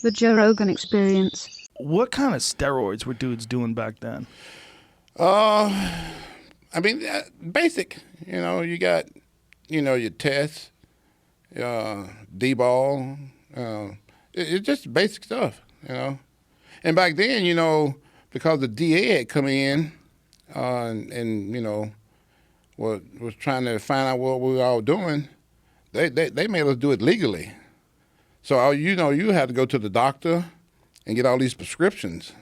The Joe Rogan Experience. What kind of steroids were dudes doing back then? I mean, basic. You got, your tests, D-ball. It's just basic stuff, And back then, because the DA had come in and was trying to find out what we were all doing, they made us do it legally. So, you had to go to the doctor and get all these prescriptions.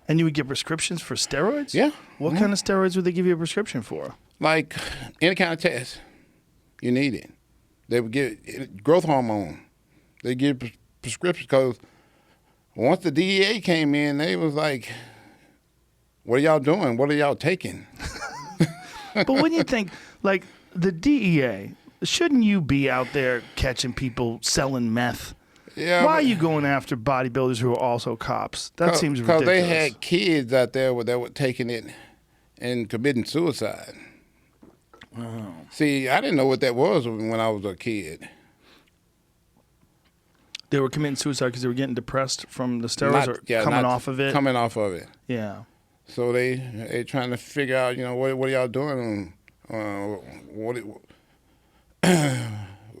And you would get prescriptions for steroids? Yeah. What kind of steroids would they give you a prescription for? Like any kind of test you needed. They would give growth hormone. They give prescriptions because once the DEA came in, they was like, what are y'all doing? What are y'all taking? But when you think, like, the DEA, shouldn't you be out there catching people selling meth? Yeah. Why are you going after bodybuilders who are also cops? That seems ridiculous. Because they had kids out there that were taking it and committing suicide. Oh. See, I didn't know what that was when I was a kid. They were committing suicide because they were getting depressed from the steroids coming off of it? Coming off of it. Yeah. So they trying to figure out, what are y'all doing?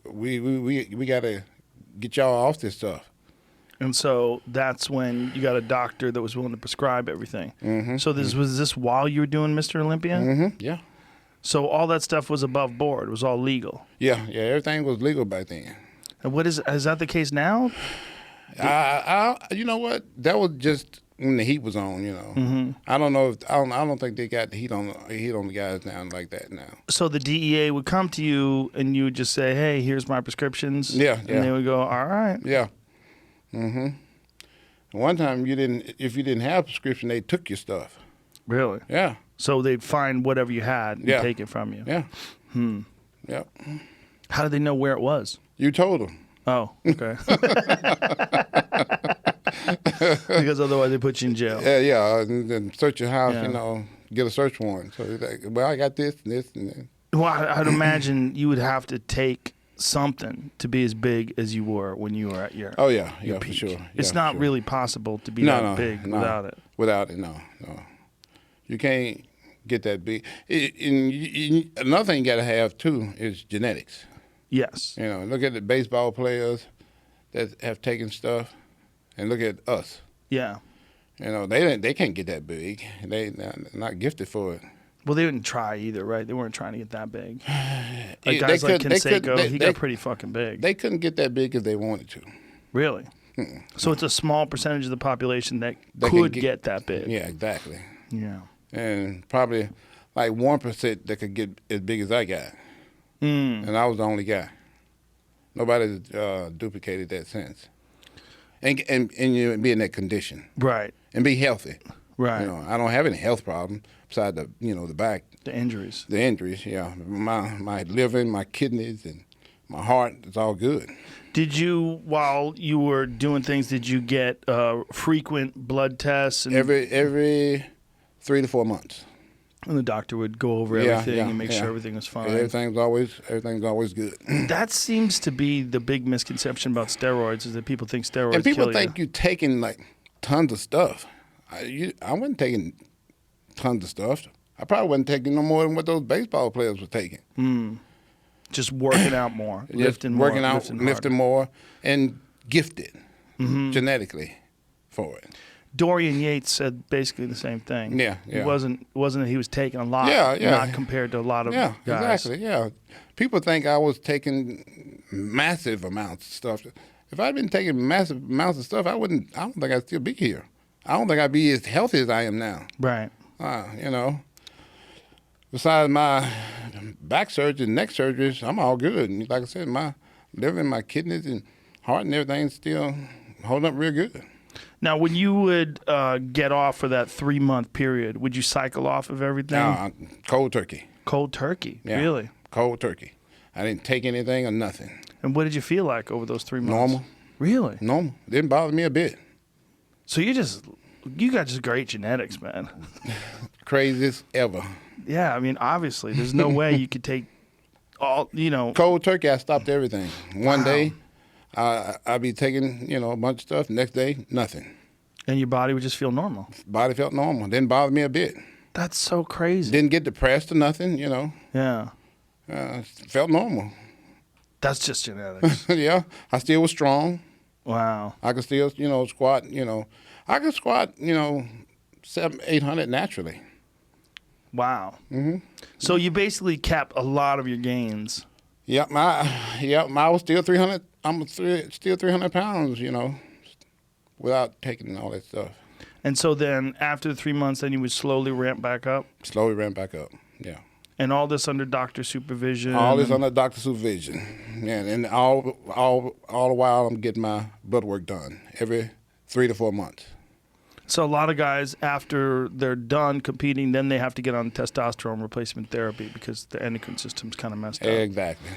We got to get y'all off this stuff. And so that's when you got a doctor that was willing to prescribe everything. Mm-hmm. So was this while you were doing Mr. Olympia? Mm-hmm. Yeah. So all that stuff was above board. It was all legal. Yeah. Everything was legal back then. And is that the case now? You know what? That was just when the heat was on. Mm-hmm. I don't know I don't think they got the heat on the guys now like that now. So the DEA would come to you and you would just say, "Hey, here's my prescriptions." Yeah. And they would go, "All right." Yeah. Mm-hmm. One time if you didn't have a prescription, they took your stuff. Really? Yeah. So they'd find whatever you had and take it from you. Yeah. Yeah. How did they know where it was? You told them. Oh, okay. Because otherwise they put you in jail. Yeah, and then search your house, get a search warrant. So it's like, well, I got this and this and that. Well, I'd imagine you would have to take something to be as big as you were when you were at your peak. For sure. It's not really possible to be that big without it. Without it, no. You can't get that big. Another thing you got to have, too, is genetics. Yes. Look at the baseball players that have taken stuff, and look at us. Yeah. They can't get that big. They're not gifted for it. Well, they didn't try either, right? They weren't trying to get that big. Like guys like Canseco, he got pretty fucking big. They couldn't get that big if they wanted to. Really? So it's a small percentage of the population that could get that big. Yeah, exactly. Yeah. And probably like 1% that could get as big as I got. And I was the only guy. Nobody duplicated that since. And you be in that condition. Right. And be healthy. Right. I don't have any health problem besides the back. The injuries. The injuries, yeah. My liver, my kidneys, and my heart, it's all good. Did you, while you were doing things, did you get frequent blood tests? And every 3 to 4 months. And the doctor would go over everything and make sure everything was fine. Everything's always good. That seems to be the big misconception about steroids, is that people think steroids kill you. And people think you're taking like tons of stuff. I wasn't taking tons of stuff. I probably wasn't taking no more than what those baseball players were taking. Just working out more, lifting more, lifting more, and gifted genetically for it. Dorian Yates said basically the same thing. Yeah. It wasn't that he was taking a lot, not compared to a lot of guys. Exactly, yeah. People think I was taking massive amounts of stuff. If I'd been taking massive amounts of stuff, I don't think I'd still be here. I don't think I'd be as healthy as I am now. Right. Besides my back surgery and neck surgeries, I'm all good. And like I said, my liver and my kidneys and heart and everything still holding up real good. Now, when you would get off for that 3-month period, would you cycle off of everything? No, cold turkey. Cold turkey? Yeah, really? Cold turkey. I didn't take anything or nothing. And what did you feel like over those 3 months? Normal. Really? Normal. Didn't bother me a bit. So you got just great genetics, man. Craziest ever. Yeah, I mean, obviously, there's no way you could take all, Cold turkey, I stopped everything. One day, I'd be taking, a bunch of stuff. Next day, nothing. And your body would just feel normal. Body felt normal. Didn't bother me a bit. That's so crazy. Didn't get depressed or nothing, Yeah. Felt normal. That's just genetics. Yeah. I still was strong. Wow. I could still, squat, I could squat, 700-800 naturally. Wow. So you basically capped a lot of your gains. Yep, I was still 300. Still 300 pounds, without taking all that stuff. And so then after the 3 months, then you would slowly ramp back up? Slowly ramp back up, yeah. And all this under doctor supervision? All this under doctor supervision. And all the while I'm getting my blood work done every 3 to 4 months. So a lot of guys, after they're done competing, then they have to get on testosterone replacement therapy because the endocrine system's kind of messed up. Exactly.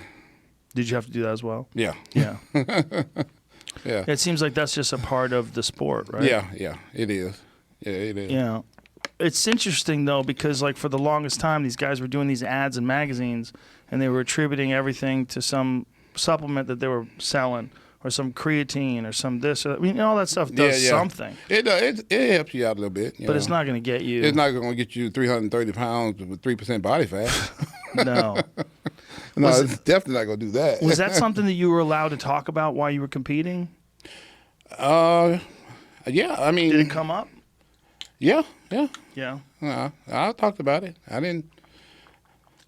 Did you have to do that as well? Yeah. Yeah. Yeah. It seems like that's just a part of the sport, right? Yeah, it is. Yeah, it is. Yeah. It's interesting, though, because, like, for the longest time, these guys were doing these ads in magazines, and they were attributing everything to some supplement that they were selling, or some creatine, or some this. Or, all that stuff does something. It helps you out a little bit. But it's not going to get you. It's not going to get you 330 pounds with 3% body fat. No. No, it's definitely not going to do that. Was that something that you were allowed to talk about while you were competing? Yeah, I mean. Did it come up? Yeah. Yeah. I talked about it. I didn't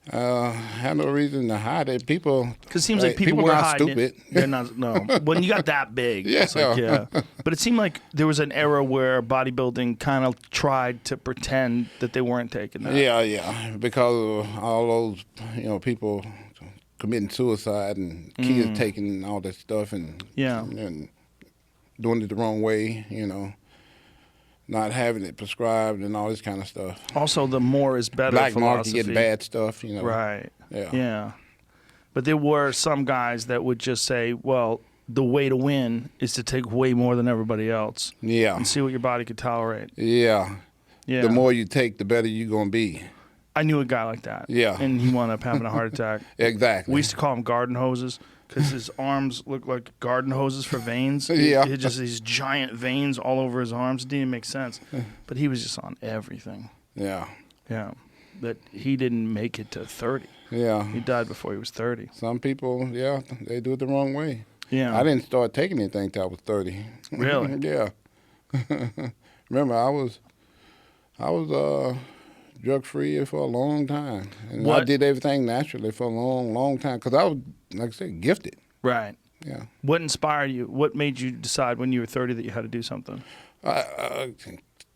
have no reason to hide it. Because it seems like people were not hiding stupid. it. They're not. No. When you got that big, it's like, yeah. But it seemed like there was an era where bodybuilding kind of tried to pretend that they weren't taking that. Yeah. Because of all those, people committing suicide and kids taking all that stuff and doing it the wrong way, not having it prescribed and all this kind of stuff. Also, the more is better Black market, philosophy. get bad stuff, Right. Yeah. But there were some guys that would just say, well, the way to win is to take way more than everybody else. Yeah. And see what your body could tolerate. Yeah. The more you take, the better you're going to be. I knew a guy like that. Yeah. And he wound up having a heart attack. Exactly. We used to call him garden hoses because his arms looked like garden hoses for veins. Yeah. He had just these giant veins all over his arms. It didn't make sense. But he was just on everything. Yeah. Yeah. But he didn't make it to 30. Yeah. He died before he was 30. Some people, they do it the wrong way. Yeah. I didn't start taking anything till I was 30. Really? Yeah. Remember, I was drug-free for a long time. And I did everything naturally for a long, long time because I was, like I said, gifted. Right. Yeah. What inspired you? What made you decide when you were 30 that you had to do something? I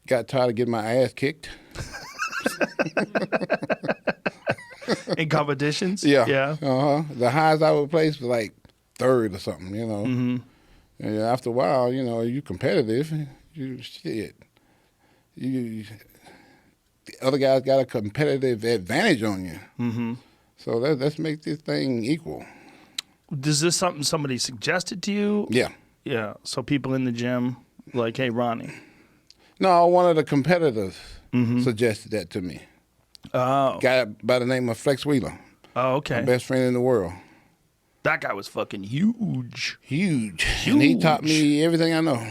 got tired of getting my ass kicked. In competitions? Yeah. Yeah. The highest I would place was like third or something, And after a while, you competitive. The other guys got a competitive advantage on you. Mm-hmm. So let's make this thing equal. Is this something somebody suggested to you? Yeah. Yeah. So people in the gym, like, hey, Ronnie. No, one of the competitors suggested that to me. Oh. Guy by the name of Flex Wheeler. Oh, okay. My best friend in the world. That guy was fucking huge. Huge. And he taught me everything I know.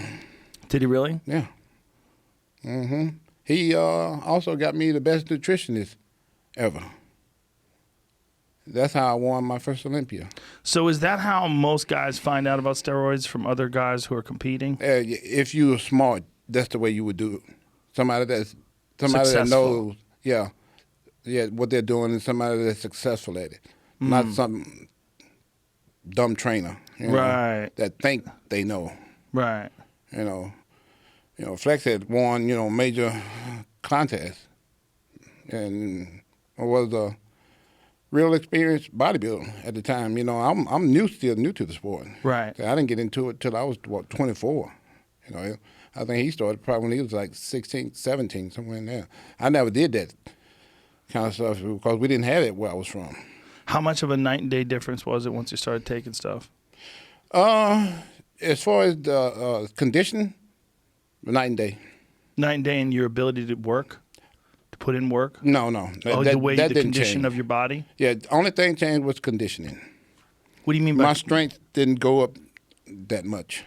Did he really? Yeah. Mm-hmm. He also got me the best nutritionist ever. That's how I won my first Olympia. So is that how most guys find out about steroids, from other guys who are competing? If you were smart, that's the way you would do it. Somebody that knows, what they're doing, and somebody that's successful at it, not some dumb trainer, right? That think they know, right? Flex had won, major contests, and was a real experienced bodybuilder at the time. I'm still new to the sport. Right. I didn't get into it till I was 24. I think he started probably when he was like 16, 17, somewhere in there. I never did that kind of stuff because we didn't have it where I was from. How much of a night and day difference was it once you started taking stuff? As far as the condition, night and day. Night and day in your ability to work? To put in work? No. The condition of your body? Yeah, the only thing changed was conditioning. What do you mean by... My strength didn't go up that much.